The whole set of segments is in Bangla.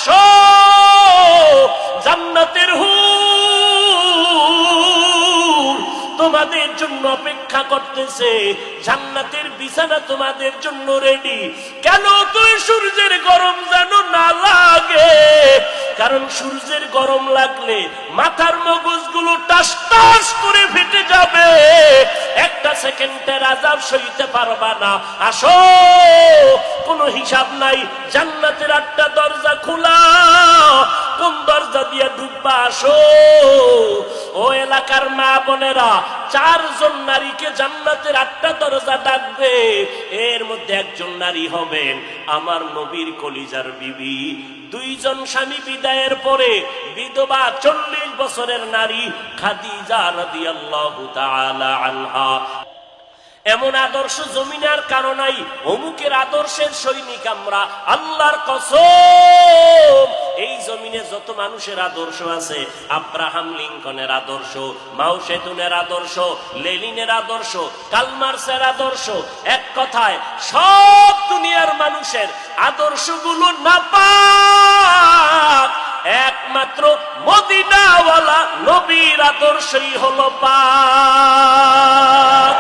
আসো জান্নাতের হুর তোমাদের জন্য অপেক্ষা করতেছে, জান্নাতের বিছানা তোমাদের জন্য রেডি। কেন তুই সূর্যের গরম যেন না লাগে, কারণ সূর্যের গরম লাগলে মাথার মগজগুলো টাস টাস করে ফেটে যাবে, একটা সেকেন্ডের আযাব সইতে পারবা না। আসো, কোনো হিসাব নাই, জান্নাতের 8টা দরজা খোলা, কোন দরজা দিয়ে ঢুকবা আসো। ও এলাকার মা বোনেরা, 4 জন নারীকে জান্নাতের 8টা দরজা ডাকবে, এর মধ্যে একজন নারী হবেন আমার নবীর কলিজার বিবি। 2 জন স্বামী বিদায়ের পরে বিধবা 40 বছরের নারী খাদিজা রাদিয়াল্লাহু তাআলা আনহা। এমন আদর্শ জমিনে আর কারো নাই, অমুকের আদর্শের সৈনিক আমরা, আল্লাহর কসম। এই জমিনে যত মানুষের আদর্শ আছে, আব্রাহাম লিঙ্কনের আদর্শ, মাও সেতুনের আদর্শ, লেনিনের আদর্শ, কার্ল মার্ক্সের আদর্শ, এক কথায় সব দুনিয়ার মানুষের আদর্শগুলো নাপাক, একমাত্র মদিনাওয়ালা নবীর আদর্শই হলো পাক।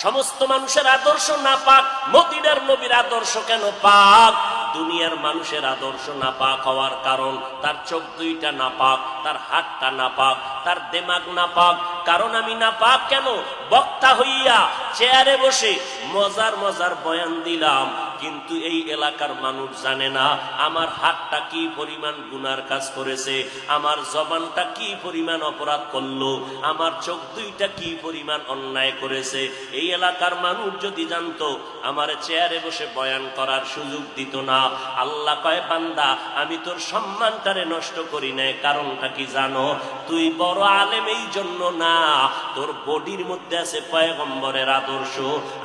সমস্ত মানুষের আদর্শ নাপাক, মদিনার নবীর আদর্শ কেন পাক? দুনিয়ার মানুষের আদর্শ নাপাক হওয়ার কারণ তার চোখ 2টা নাপাক, তার হাতটা নাপাক, তার দিমাগ নাপাক। কারণ আমি নাপাক কেন? বক্তা হইয়া চেয়ারে বসে মজার মজার বয়ান দিলাম, কিন্তু এই এলাকার মানুষ জানে না আমার হাতটা কি পরিমাণ গুনার কাজ করেছে, আমার জবানটা কি পরিমাণ অপরাধ করলো, আমার চোখ 2টা কি পরিমাণ অন্যায় করেছে। এই এলাকার মানুষ যদি জানতো, আমার চেয়ারে বসে বয়ান করার সুযোগ দিত না। আল্লাহ কয়, বান্দা আমি তোর সম্মানটারে নষ্ট করি নাই, কারণটা কি জানো? তুই বড় আলেম এই জন্য না, তোর বডির মধ্যে আছে পয়গম্বরের আদর্শ,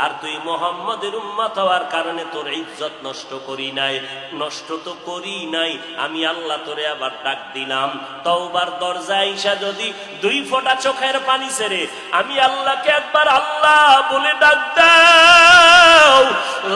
আর তুই মুহাম্মদের উম্মত হওয়ার কারণে তোর ইজ্জত নষ্ট করি নাই। নষ্ট তো করি নাই, আমি আল্লাহ তোরে আবার ডাক দিলাম, তওবার দরজা আইসা যদি 2 ফোঁটা চোখের পানি ছেড়ে আমি আল্লাহকে একবার আল্লাহ বলে ডাক দাও,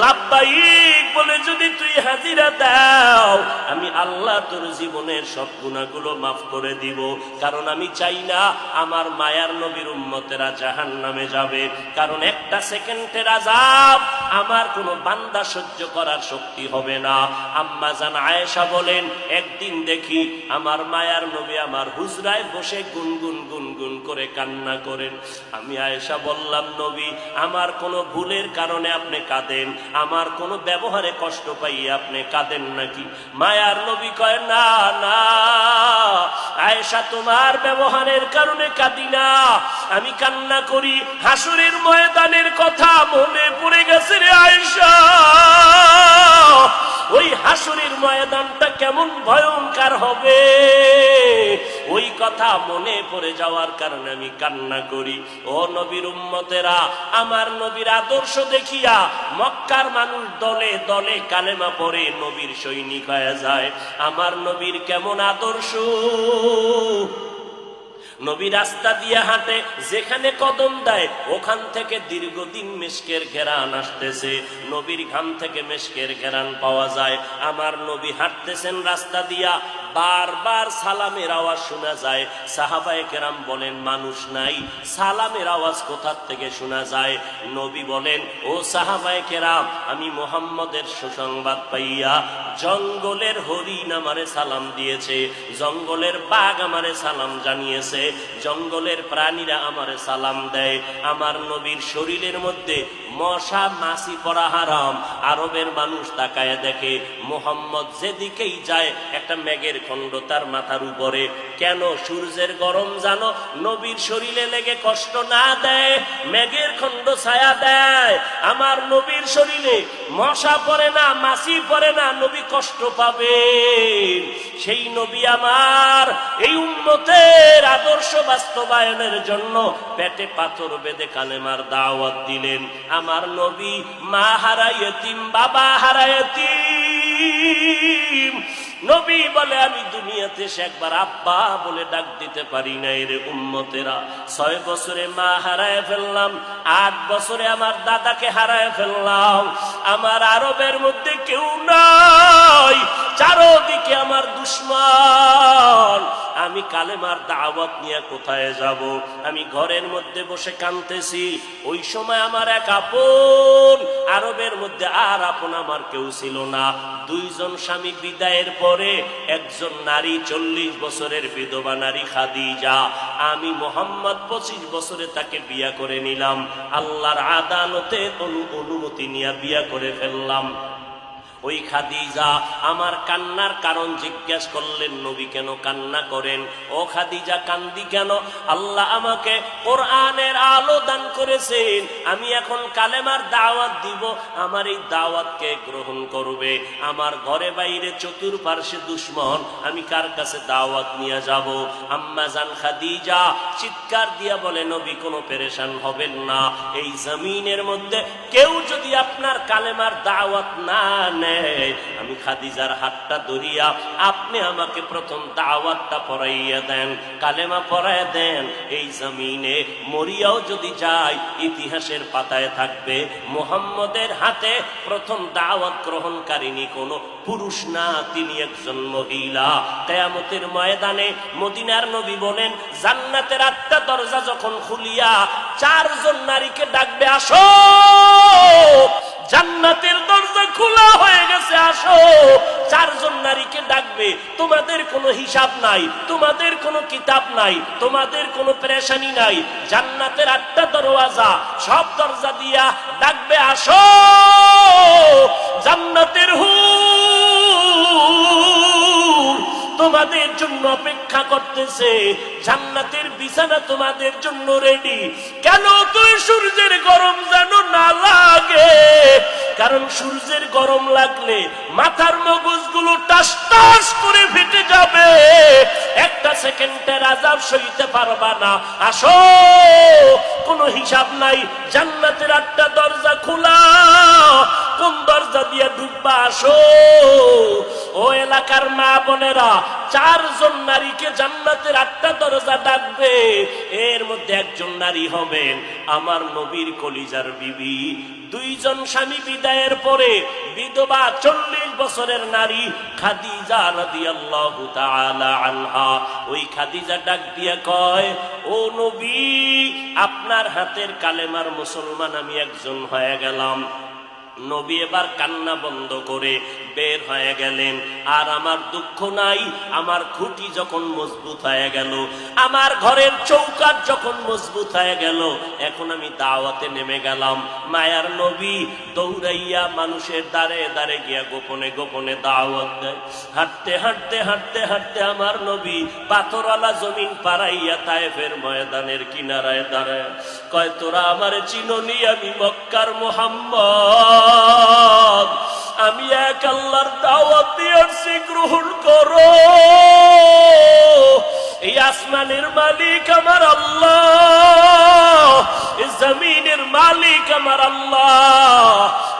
লাব্বাইক বলে যদি তুই হাজিরা দাও, আমি আল্লাহ তোর জীবনের সব গুনাহগুলো মাফ করে দিব। কারণ আমি চাই না আমার মায়ার নবীর উম্মতেরা জাহান্নামে যাবে, কারণ একটা সেকেন্ডের আযাব আমার কোনো বান্দা সহ্য করার শক্তি হবে না। আম্মা জান আয়েশা বলেন, একদিন দেখি আমার মায়ার নবী আমার হুজরায় বসে গুনগুন গুনগুন করে কান্না করেন। আমি আয়েশা বললাম, নবী আমার কোনো ভুলের কারণে আপনি কাঁদেন, আমার কোনো ব্যবহারে কষ্ট পাইয়ে আপনি কাঁদেন নাকি? মায়ার নবী কয়, না না আয়েশা, তোমার ব্যবহারের কারণে কাঁদি না, আমি কান্না করি হাসরের ময়দানের কথা মনে পড়ে গেছে রে আয়েশা। ওই হাসরের ময়দানটা কেমন ভয়ঙ্কর হবে, ওই কথা মনে পড়ে যাওয়ার কারণে আমি কান্না করি। ও নবীর উম্মতেরা, আমার নবীর আদর্শ দেখিয়া মক্কার মানুষ দলে দলে কালেমা পড়ে নবীর সৈনিক হয়ে যায়। আমার নবীর কেমন আদর্শ! নবী রাস্তা দিয়ে হাঁটে, যেখানে কদম দেয় ওখান থেকে দীর্ঘদিন মিশকের ঘেরান আসতেছে, নবীর ঘাম থেকে মিশকের ঘেরান পাওয়া যায়। আমার নবী হাঁটতেছেন রাস্তা দিয়া, বারবার সালামের আওয়াজ শোনা যায়। সাহাবায়ে কেরাম বলেন, মানুষ নাই, সালামের আওয়াজ কোথা থেকে শোনা যায়? নবী বলেন, ও সাহাবায়ে কেরাম, আমি মুহাম্মদের সুসংবাদ পাইয়া জঙ্গলের হরিণ আমারে সালাম দিয়েছে, জঙ্গলের বাঘ আমারে সালাম জানিয়েছে, জঙ্গলের প্রাণীরা আমারে সালাম দেয়। আমার নবীর শরীরের মধ্যে মশা মাছি পড়া হারাম। আরবের মানুষ তাকায় দেখে মুহাম্মদ যেদিকেই যায় একটা মেঘের খণ্ড তার মাথার উপরে। কেন? সূর্যের গরম জানো নবীর শরীরে লেগে কষ্ট না দেয়, মেঘের খণ্ড ছায়া দেয়। আমার নবীর শরীরে মশা পড়ে না, মাছি পড়ে না, নবী কষ্ট পাবে। সেই নবী আমার এই উম্মতের আদর্শ বাস্তবায়নের জন্য পেটে পাথর বেঁধে কালেমার দাওয়াত দিলেন। আমার নবী মা হারা ইয়েতিম, বাবা হারা ইয়েতিম। নবী বলে, আমি দুনিয়াতে সে একবার আব্বা বলে ডাক দিতে পারি নাই রে উম্মতেরা। 6 বছরে মা হারায় ফেললাম, 8 বছরে আমার দাদাকে হারায় ফেললাম। আমার আরবের মধ্যে কেউ নাই, 4 কালেমার দাওয়াত নিয়ে কোথায় যাব? আমি ঘরের মধ্যে বসে কাঁদতেছি। ওই সময় আমার এক আপন, আরবের মধ্যে আর আপন আমার কেউ ছিল না। দুইজন স্বামী বিদায়ের পরে একজন নারী, 40 বছরের বিধবা নারী খাদিজা। আমি মোহাম্মদ 25 বছরে তাকে বিয়া করে নিলাম। আল্লাহর আদালতে অনুমতি নিয়ে বিয়া করে ফেললাম। ওই খাদিজা আমার কান্নার কারণ জিজ্ঞেস করলেন, নবী কেন কান্না করেন? ও খাদিজা কান্দি কেন? আল্লাহ আমাকে কোরআনের আলো দান করেছেন, আমি এখন কালেমার দাওয়াত দিব, আমার এই দাওয়াতকে গ্রহণ করবে। আমার ঘরে বাইরে চতুর্পার্শ্বে দুশ্মন, আমি কার কাছে দাওয়াত নিয়ে যাব? আম্মা জান খাদিজা চিৎকার দিয়া বলে, নবী কোনো পেরেশান হবেন না, এই জমিনের মধ্যে কেউ যদি আপনার কালেমার দাওয়াত না নেয়, আমি খাদিজার হাতটা ধরিয়া আপনি আমাকে প্রথম দাওয়াতটা পড়াইয়া দেন, কালেমা পড়াইয়া দেন। এই জমিনে মরিয়াও যদি যায়, ইতিহাসের পাতায় থাকবে মুহাম্মদের হাতে প্রথম দাওয়াত গ্রহণকারিনী কোনো পুরুষ না, তিনি একজন মহিলা। কিয়ামতের ময়দানে মদিনার নবী বলেন, জান্নাতের 8টা দরজা যখন খুলিয়া 4 জন নারীকে ডাকবে, আসো, জান্নাতের দরজা খোলা হয়ে গেছে, আসো। 4 জন নারীকে ডাকবে, তোমাদের কোনো হিসাব নাই, তোমাদের কোনো কিতাব নাই, তোমাদের কোনো পেরেশানি নাই। জান্নাতের 8টা দরওয়াজা, সব দরজা দিয়া ডাকবে, আসো, জান্নাতের হুর তোমাদের জন্য অপেক্ষা করতেছে, জান্নাতের বিছানা তোমাদের জন্য রেডি। কেন তুই সূর্যের গরম যেন না লাগে? কারণ সূর্যের গরম লাগলে মাথার মগজগুলো টাস টাস করে ফেটে যাবে, একটা সেকেন্ডের আযাব সইতে পারবা না। আসো, কোনো হিসাব নাই, জান্নাতের 8টা দরজা খোলা, কোন দরজা দিয়ে ঢুকবা? আসো। ও এলাকার মা বোনেরা, 4 জন নারীকে জান্নাতের 8টা দরজা ডাকবে, এর মধ্যে একজন নারী হবেন আমার নবীর কলিজার বিবি। 2 জন স্বামী বিদায়ের পরে বিধবা 40 বছরের নারী খাদিজা রাদিয়াল্লাহু তাআলা আনহা। ওই খাদিজা ডাক দিয়ে কয়, ও নবী, আপনার হাতের কালেমার মুসলমান আমি একজন হয়ে গেলাম। নবী এবার কান্না বন্ধ করে বের হয়ে গেলেন। আর আমার দুঃখ নাই, আমার খুঁটি যখন মজবুত হয়ে গেল, আমার ঘরের চৌকাঠ যখন মজবুত হয়ে গেল, এখন আমি দাওয়াতে নেমে গেলাম। মায়ার নবী দৌড়াইয়া মানুষের দ্বারে দ্বারে গিয়া গোপনে গোপনে দাওয়াত দেয়। হাঁটতে হাঁটতে হাঁটতে হাঁটতে আমার নবী পাথরওয়ালা জমিন পাড়াইয়া তায়েফের ময়দানের কিনারায় দাঁড়ায়, কয়, তোরা আমার চিননি, আমি মক্কার মুহাম্মদ, আমি এক আল্লাহর দাওয়াত দিয়েছি, গ্রহণ করো। এই আসমানের মালিক আমার আল্লাহ, এই জমিনের মালিক আমার আল্লাহ,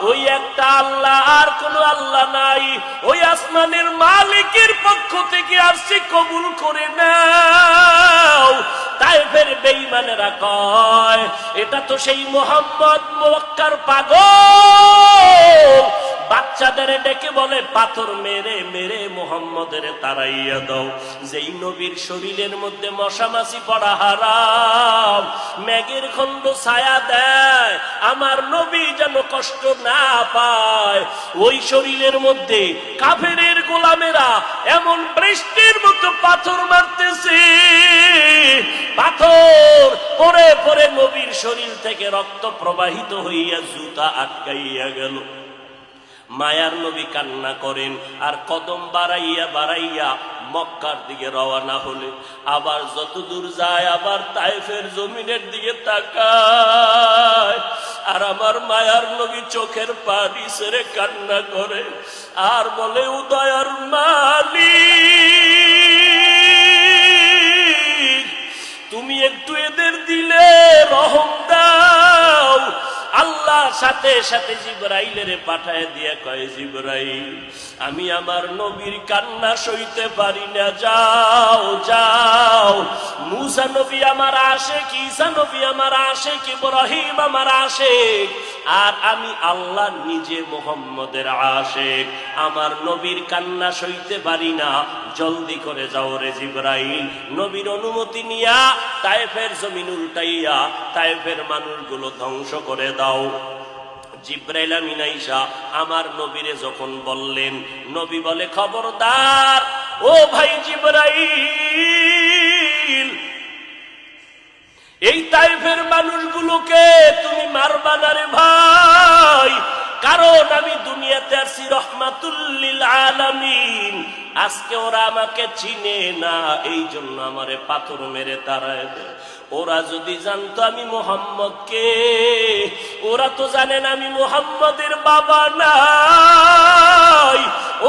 ওই একটা আল্লাহ, আর কোন আল্লাহ নাই। ওই আসমানের মালিকের পক্ষ থেকে আসছি, কবুল করে নাও। তায়েফের বেঈমানেরা কয়, এটা তো সেই মুহাম্মদ মক্কার পাগল। বাচ্চাদের ডেকে বলে, পাথর মেরে মেরে মুহাম্মদের তাড়াইয়া দাও। যেই নবীর শরীরের মধ্যে মশা মাছি পড়া হারাম, মেঘের খণ্ড ছায়া দেয়, আমার নবী যেন কষ্ট না পায়। ওই শরীরের মধ্যে কাফেরের গোলামেরা এমন বৃষ্টির মতো পাথর মারতেছে, পাথর পরে পরে নবীর শরীর থেকে রক্ত প্রবাহিত হইয়া জুতা আটকাইয়া গেল। মায়ার নবী কান্না করেন, আর কদম বাড়াইয়া বাড়াইয়া মক্কার দিকে রওনা হলে, আবার যত দূর যায় আবার তায়েফের জমিনের দিকে তাকায়, আর আমার মায়ার নবী চোখের পানি ছেড়ে কান্না করে আর বলে, উদয়ার মালিক, তুমি একটু এদের দিলে রহম দাও। আল্লাহ সাথে সাথে জিবরাইলের পাঠায় দিয়া কয়, জিবরাইল, আমি আমার নবীর কান্না সইতে পারি না, যাও যাও। মুসা নবী আমার আশিক, ঈসা নবী আমার আশিক, ইব্রাহিম আমার আশিক, আর আমি আল্লাহ নিজে মুহাম্মদের আশিক। আমার নবীর কান্না সইতে পারি না, জলদি করে যাও রে জিবরাইল, নবীর অনুমতি নিয়া তায়েফের জমিন উল্টাইয়া তায়েফের মানুষগুলো ধ্বংস করে দাও। জিবরাইল আমিন আইসা আমার নবীরে যখন বললেন, নবী বলে, খবরদার ও ভাই জিবরাইল, এই তায়েফের মানুষগুলোকে তুমি মারবা না রে ভাই, কারণ আমি দুনিয়াতে আসি রহমাতুল লিল আলামিন। আজকে ওরা আমাকে চিনে না, এই জন্য আমারে পাথর মেরে তাড়ায় দেয়। ওরা যদি জানতো আমি মুহাম্মদ কে, ওরা তো জানেন আমি মুহাম্মদের বাবা নাই,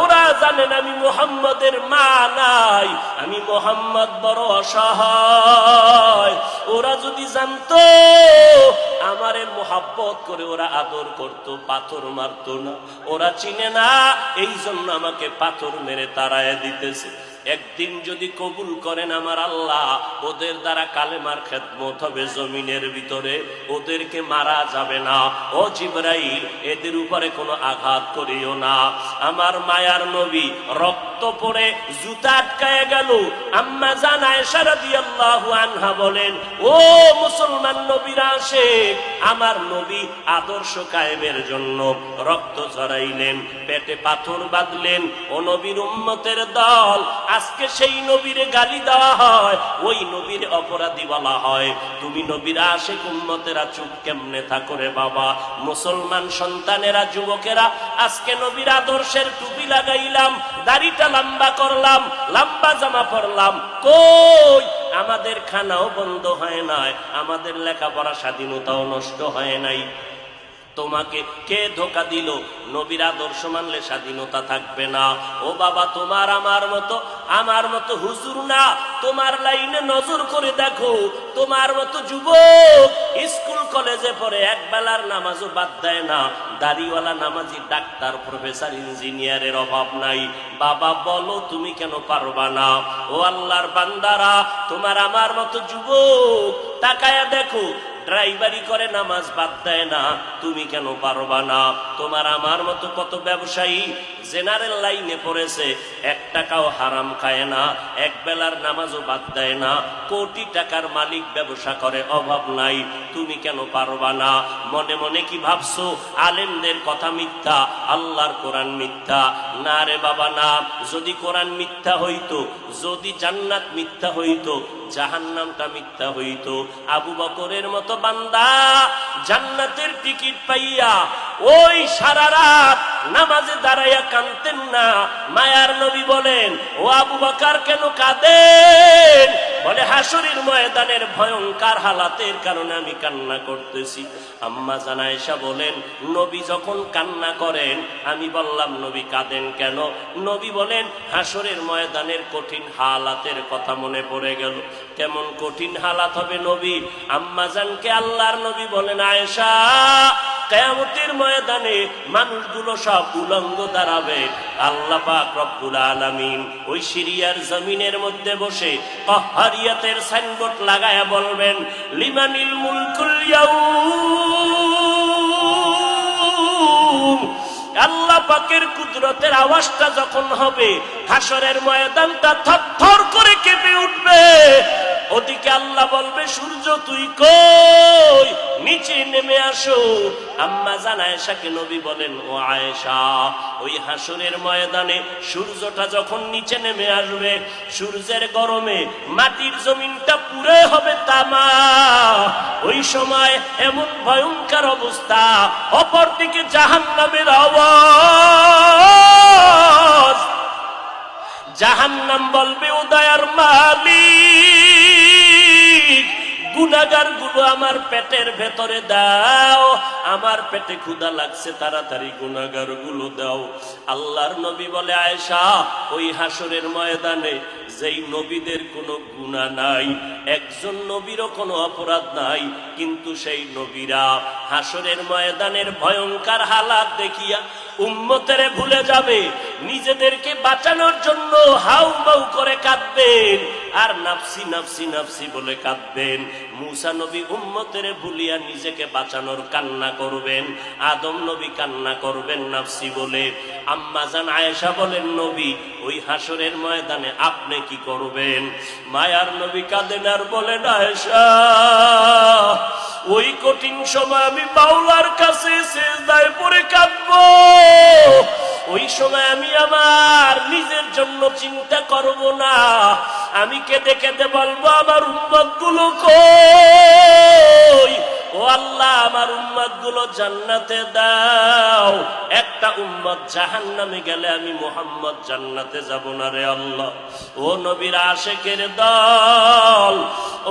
ওরা জানেন আমি মুহাম্মদের মা নাই, আমি মুহাম্মদ বড় অসহায়। ওরা যদি জানতো আমারে মোহাব্বত করে ওরা আদর করত, পাথর মারতো না। ওরা চিনে না, এই জন্য আমাকে পাথর মেরে তাড়ায় দিতেছে। একদিন যদি কবুল করেন আমার আল্লাহ, ওদের দ্বারা কালেমার খেদমত হবে জমিনের ভিতরে, ওদেরকে মারা যাবে না। ও জিবরাইল, এদের উপরে কোনো আঘাত করিও না। আমার মায়ার নবী রক্ত পড়ে জুতা আটকায় গেল। আম্মা জান আয়েশা রাদিয়াল্লাহু আনহা বলেন, ও মুসলমান নবীর আশিক, আমার নবী আদর্শ কায়েমের জন্য রক্ত ঝরাইলেন, পেটে পাথর বাঁধলেন। ও নবীর উম্মতের দল, আজকে সেই নবীরে গালি দেওয়া হয়, ওই নবীর অপরাধী বলা হয়। তুমি নবীর আশিক উম্মতেরা চুপ কেমনে থাকো রে বাবা? মুসলমান সন্তানেরা, যুবকেরা, আজকে নবীর আদর্শের টুপি লাগাইলাম, দাড়িটা লম্বা করলাম, লম্বা জামা পরলাম, কই আমাদের খানাও বন্ধ হয় নাই, আমাদের লেখাপড়া স্বাধীনতাও নষ্ট হয় নাই। তোমাকে কে ধোকা দিল? নবীর আদর্শ মানলে স্বাধীনতা থাকবে না। ও বাবা, তোমার আমার মতো হুজুর না, তোমার লাইনে নজর করে দেখো, তোমার মতো যুবক স্কুল কলেজে পড়ে এক বেলার নামাজও বাদ দেয় না, দাড়িওয়ালা নামাজি ডাক্তার প্রফেসর ইঞ্জিনিয়ারের অভাব নাই। বাবা বলো, তুমি কেন পারবা না? ও আল্লাহর বান্দারা, তোমার আমার মতো যুবক তাকায়া দেখো, ড্রাইভারি করে নামাজ বাদ দেয় না, তুমি কেন পারবা না? তোমার আমার মতো কত ব্যবসায়ী জেনারেল লাইনে পড়েছে, এক টাকাও হারাম খায় না, এক বেলার নামাজও বাদ দেয় না, কোটি টাকার মালিক, ব্যবসা করে, অভাব নাই, তুমি কেন পারবা না? মনে মনে কি ভাবছো আলেমদের কথা মিথ্যা, আল্লাহর কোরআন মিথ্যা? না রে বাবা না। যদি কোরআন মিথ্যা হইতো, যদি জান্নাত মিথ্যা হইতো, জাহান্নামটা মিথ্যা হইতো। আবু বকরের মতো বান্দা জান্নাতের টিকিট পাইয়া ওই সারা রাত নামাজে দাঁড়াইয়া কাঁদতেন না। মায়ার নবী বলেন, ও আবু বকর কেন কাঁদেন? বলে, হাসরের ময়দানের ভয়ঙ্কর হালাতের কারণে আমি কান্না করতেছি। আম্মা জান আয়েশা বলেন, নবী যখন কান্না করেন, আমি বললাম, নবী কাঁদেন কেন? নবী বলেন, হাসরের ময়দানের কঠিন হালাতের কথা মনে পড়ে গেল। কেমন কঠিন হালাত হবে নবী? আম্মা জানকে আল্লাহর নবী বলেন, আয়েশা, কিয়ামতের ময়দানে মানুষগুলো সব উলঙ্গ দাঁড়াবে। আল্লাহ পাক রব্বুল আলামিন ওই সিরিয়ার জমিনের মধ্যে বসে কাহরিয়াতের সাইনবোর্ড লাগায়া বলবেন, লিমানিল মুলকুল ইয়াউম। আল্লাহ পাকের কুদরতের আওয়াজটা যখন হবে, হাসরের ময়দানটা থরথর করে কেঁপে উঠবে। ওদিকে আল্লাহ বলবে, সূর্য তুই কই? নিচে নেমে আসো। আম্মা জান আয়েশাকে নবী বলেন, ও আয়েশা, ওই হাসরের ময়দানে সূর্যটা যখন নিচে নেমে আসবে, সূর্যের গরমে মাটির জমিনটা পুরে হবে তামা। ওই সময় এমন ভয়ঙ্কর অবস্থা, অপরদিকে জাহান্নামের আওয়াজ। জাহান্নাম বলবে, ও দয়ার মালিক, গুনাহগার গুলো আমার পেটের ভেতরে দাও, আমার পেটে ক্ষুধা লাগছে, তাড়াতাড়ি গুনাহগার গুলো দাও। আল্লাহর নবী বলে, আয়েশা, ওই হাসরের ময়দানে যেই নবীদের কোনো গুনাহ নাই, একজন নবীরও কোনো অপরাধ নাই, কিন্তু সেই নবীরা হাসরের ময়দানের ভয়ঙ্কর হালাত দেখিয়া উম্মতেরে ভুলে যাবে। নিজেদেরকে বাঁচানোর জন্য হাউ মাউ করে কাঁদবেন আর নাফসি নাফসি নাফসি বলে কাঁদবেন। মূসা নবী উম্মতের ভুলিয়া নিজেকে বাঁচানোর কান্না করবেন, আদম নবী কান্না করবেন নাফসি বলে। আম্মা জান আয়েশা বলেন, নবী ওই হাসরের ময়দানে আপনি কি করবেন? মায়ার নবী কাঁদেন আর বলেন, আয়েশা ওই কঠিন সময় আমি মাওলার কাছে সিজদায় পড়ে কাঁদবো। ওই সময় আমি আমার নিজের জন্য চিন্তা করব না, আমি কেঁদে কেঁদে বলবো আমার উম্মত গুলো কই? ও আল্লাহ, আমার উম্মত গুলো জান্নাতে দাও। একটা উম্মত জাহান্নামে গেলে আমি মুহাম্মদ জান্নাতে যাব না রে আল্লাহ। ও নবীর আশিকের দল,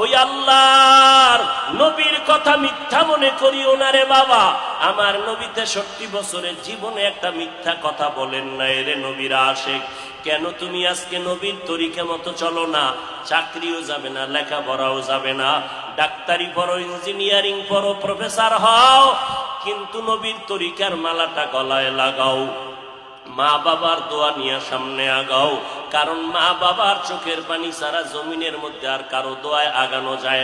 ওই আল্লাহর নবীর কথা মিথ্যা মনে করিও না রে বাবা। আমার নবী 63 বছরের জীবনে একটা মিথ্যা কথা বলেন নাই রে নবীর আশিক। কেন তুমি আজকে নবীর তরিকা মতো চলো না? চাকরিও যাবে না, লেখাপড়াও যাবে না, ডাক্তারি পড়ো, ইঞ্জিনিয়ারিং পড়ো, প্রফেসর হও, কিন্তু নবীর তরিকার মালাটা গলায় লাগাও। মা বাবার দোয়া নিয়ে সামনে আগাও, কারণ মা বাবার চোখের পানি ছাড়া জমিনের মধ্যে আর কারো দোয়ায় আগানো যায়